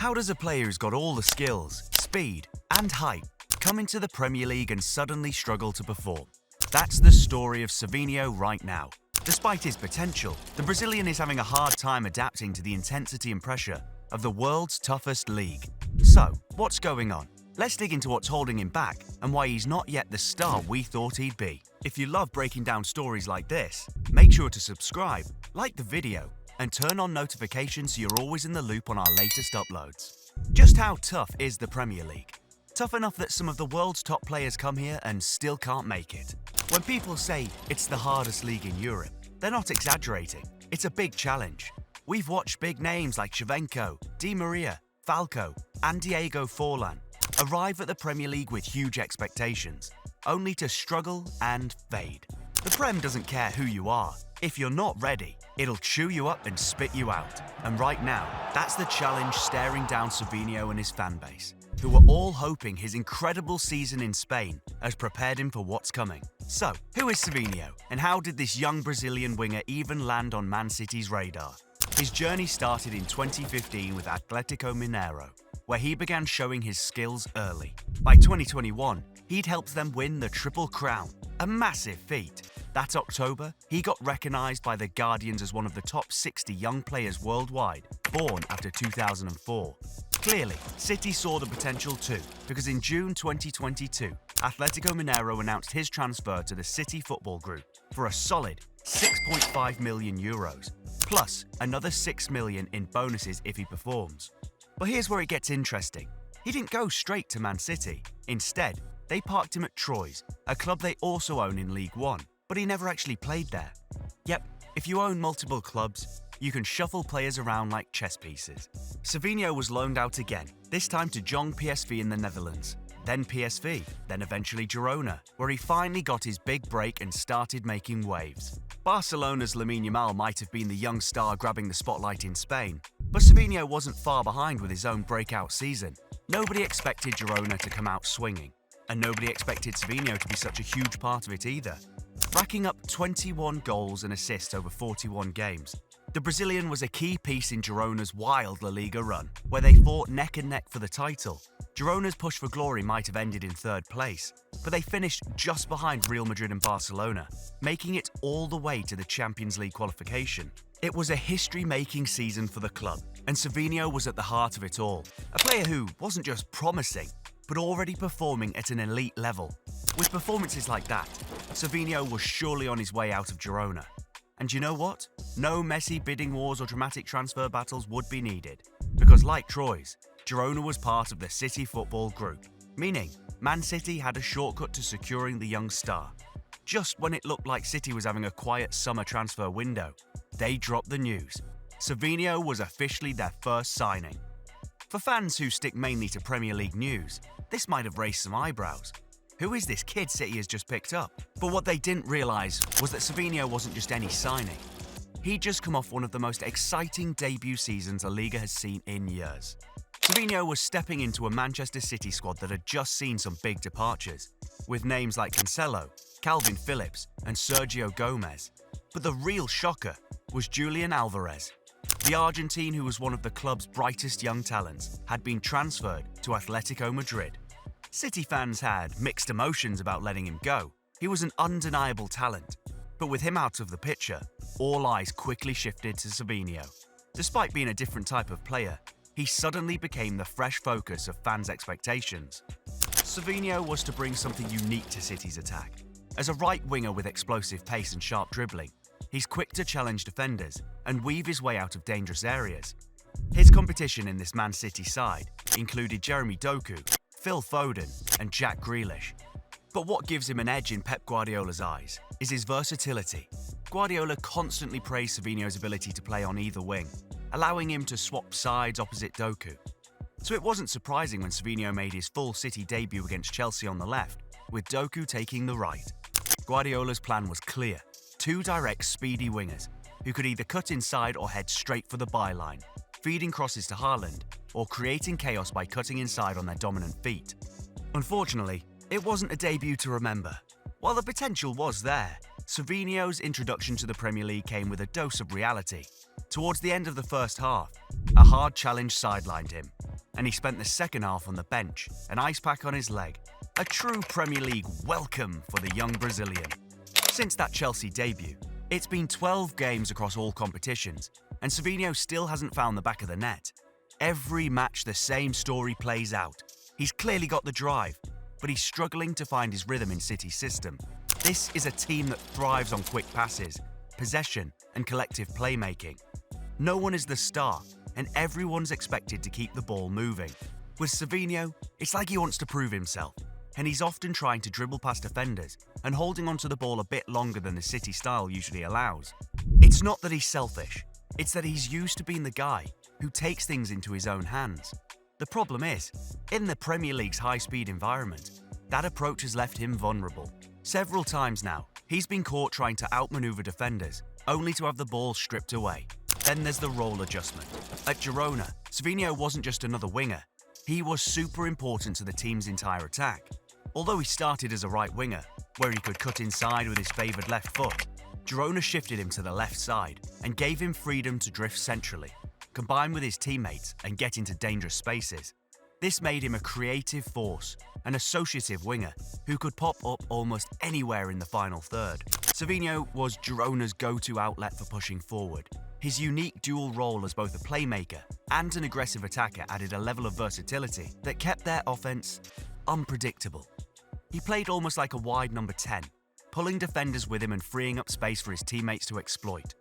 How does a player who's got all the skills, speed, and hype come into the Premier League and suddenly struggle to perform? That's the story of Savinho right now. Despite his potential, the Brazilian is having a hard time adapting to the intensity and pressure of the world's toughest league. So, what's going on? Let's dig into what's holding him back and why he's not yet the star we thought he'd be. If you love breaking down stories like this, make sure to subscribe, like the video, and turn on notifications so you're always in the loop on our latest uploads. Just how tough is the Premier League? Tough enough that some of the world's top players come here and still can't make it. When people say it's the hardest league in Europe, they're not exaggerating. It's a big challenge. We've watched big names like Savinho, Di Maria, Falco, and Diego Forlan arrive at the Premier League with huge expectations, only to struggle and fade. The Prem doesn't care who you are. If you're not ready, it'll chew you up and spit you out. And right now, that's the challenge staring down Savinho and his fanbase, who are all hoping his incredible season in Spain has prepared him for what's coming. So, who is Savinho, and how did this young Brazilian winger even land on Man City's radar? His journey started in 2015 with Atletico Mineiro, where he began showing his skills early. By 2021, he'd helped them win the Triple Crown, a massive feat. That October, he got recognised by The Guardians as one of the top 60 young players worldwide, born after 2004. Clearly, City saw the potential too, because in June 2022, Atletico Mineiro announced his transfer to the City Football Group for a solid €6.5 million, plus another $6 million in bonuses if he performs. But here's where it gets interesting. He didn't go straight to Man City. Instead, they parked him at Troyes, a club they also own in League One, but he never actually played there. Yep, if you own multiple clubs, you can shuffle players around like chess pieces. Savinho was loaned out again, this time to Jong PSV in the Netherlands, then PSV, then eventually Girona, where he finally got his big break and started making waves. Barcelona's Lamine Yamal might have been the young star grabbing the spotlight in Spain, but Savinho wasn't far behind with his own breakout season. Nobody expected Girona to come out swinging, and nobody expected Savinho to be such a huge part of it either. Racking up 21 goals and assists over 41 games, the Brazilian was a key piece in Girona's wild La Liga run, where they fought neck and neck for the title. Girona's push for glory might have ended in third place, but they finished just behind Real Madrid and Barcelona, making it all the way to the Champions League qualification. It was a history-making season for the club, and Savinho was at the heart of it all. A player who wasn't just promising, but already performing at an elite level. With performances like that, Savinho was surely on his way out of Girona. And you know what? No messy bidding wars or dramatic transfer battles would be needed, because like Troyes, Girona was part of the City Football Group, meaning Man City had a shortcut to securing the young star. Just when it looked like City was having a quiet summer transfer window, they dropped the news. Savinho was officially their first signing. For fans who stick mainly to Premier League news, this might have raised some eyebrows. Who is this kid City has just picked up? But what they didn't realise was that Savinho wasn't just any signing. He'd just come off one of the most exciting debut seasons La Liga has seen in years. Savinho was stepping into a Manchester City squad that had just seen some big departures, with names like Cancelo, Calvin Phillips, and Sergio Gomez. But the real shocker was Julian Alvarez. The Argentine, who was one of the club's brightest young talents, had been transferred to Atletico Madrid. City fans had mixed emotions about letting him go. He was an undeniable talent, but with him out of the picture, all eyes quickly shifted to Savinho. Despite being a different type of player, he suddenly became the fresh focus of fans' expectations. Savinho was to bring something unique to City's attack. As a right winger with explosive pace and sharp dribbling, he's quick to challenge defenders and weave his way out of dangerous areas. His competition in this Man City side included Jeremy Doku, Phil Foden, and Jack Grealish. But what gives him an edge in Pep Guardiola's eyes is his versatility. Guardiola constantly praised Savinho's ability to play on either wing, allowing him to swap sides opposite Doku. So it wasn't surprising when Savinho made his full City debut against Chelsea on the left, with Doku taking the right. Guardiola's plan was clear: two direct, speedy wingers who could either cut inside or head straight for the byline, feeding crosses to Haaland or creating chaos by cutting inside on their dominant feet. Unfortunately, it wasn't a debut to remember. While the potential was there, Savinho's introduction to the Premier League came with a dose of reality. Towards the end of the first half, a hard challenge sidelined him. and he spent the second half on the bench, an ice pack on his leg. A true Premier League welcome for the young Brazilian. Since that Chelsea debut, it's been 12 games across all competitions, and Savinho still hasn't found the back of the net. Every match the same story plays out. He's clearly got the drive, but he's struggling to find his rhythm in City's system. This is a team that thrives on quick passes, possession, and collective playmaking. No one is the star, and everyone's expected to keep the ball moving. With Savinho, it's like he wants to prove himself, and he's often trying to dribble past defenders and holding onto the ball a bit longer than the City style usually allows. It's not that he's selfish, it's that he's used to being the guy who takes things into his own hands. The problem is, in the Premier League's high-speed environment, that approach has left him vulnerable. Several times now, he's been caught trying to outmaneuver defenders, only to have the ball stripped away. Then there's the role adjustment. At Girona, Savinho wasn't just another winger, he was super important to the team's entire attack. Although he started as a right winger, where he could cut inside with his favoured left foot, Girona shifted him to the left side and gave him freedom to drift centrally, combine with his teammates and get into dangerous spaces. This made him a creative force, an associative winger who could pop up almost anywhere in the final third. Savinho was Girona's go-to outlet for pushing forward. His unique dual role as both a playmaker and an aggressive attacker added a level of versatility that kept their offense unpredictable. He played almost like a wide number 10, pulling defenders with him and freeing up space for his teammates to exploit.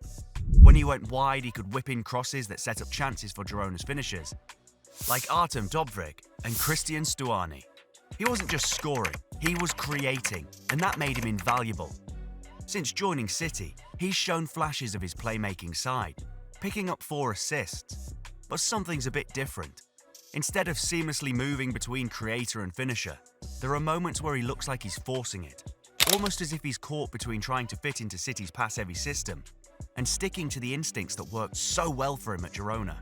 When he went wide, he could whip in crosses that set up chances for Girona's finishers, like Artem Dobrik and Christian Stuani. He wasn't just scoring, he was creating, and that made him invaluable. Since joining City, he's shown flashes of his playmaking side, picking up 4 assists. But something's a bit different. Instead of seamlessly moving between creator and finisher, there are moments where he looks like he's forcing it, almost as if he's caught between trying to fit into City's pass-heavy system and sticking to the instincts that worked so well for him at Girona.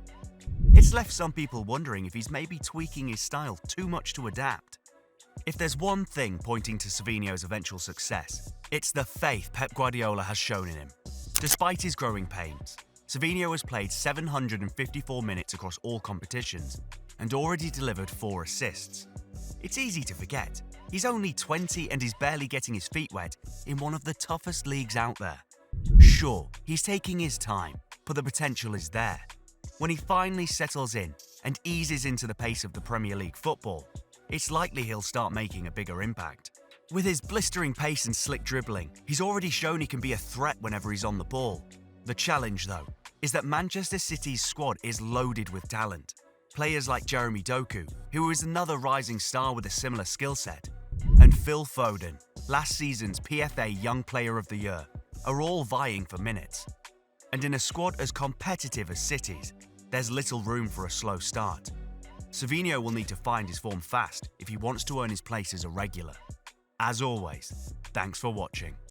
It's left some people wondering if he's maybe tweaking his style too much to adapt. If there's one thing pointing to Savinho's eventual success, it's the faith Pep Guardiola has shown in him. Despite his growing pains, Savinho has played 754 minutes across all competitions and already delivered 4 assists. It's easy to forget, he's only 20 and he's barely getting his feet wet in one of the toughest leagues out there. Sure, he's taking his time, but the potential is there. When he finally settles in and eases into the pace of the Premier League football, it's likely he'll start making a bigger impact. With his blistering pace and slick dribbling, he's already shown he can be a threat whenever he's on the ball. The challenge, though, is that Manchester City's squad is loaded with talent. Players like Jeremy Doku, who is another rising star with a similar skill set, and Phil Foden, last season's PFA Young Player of the Year, are all vying for minutes. And in a squad as competitive as City's, there's little room for a slow start. Savinho will need to find his form fast if he wants to earn his place as a regular. As always, thanks for watching.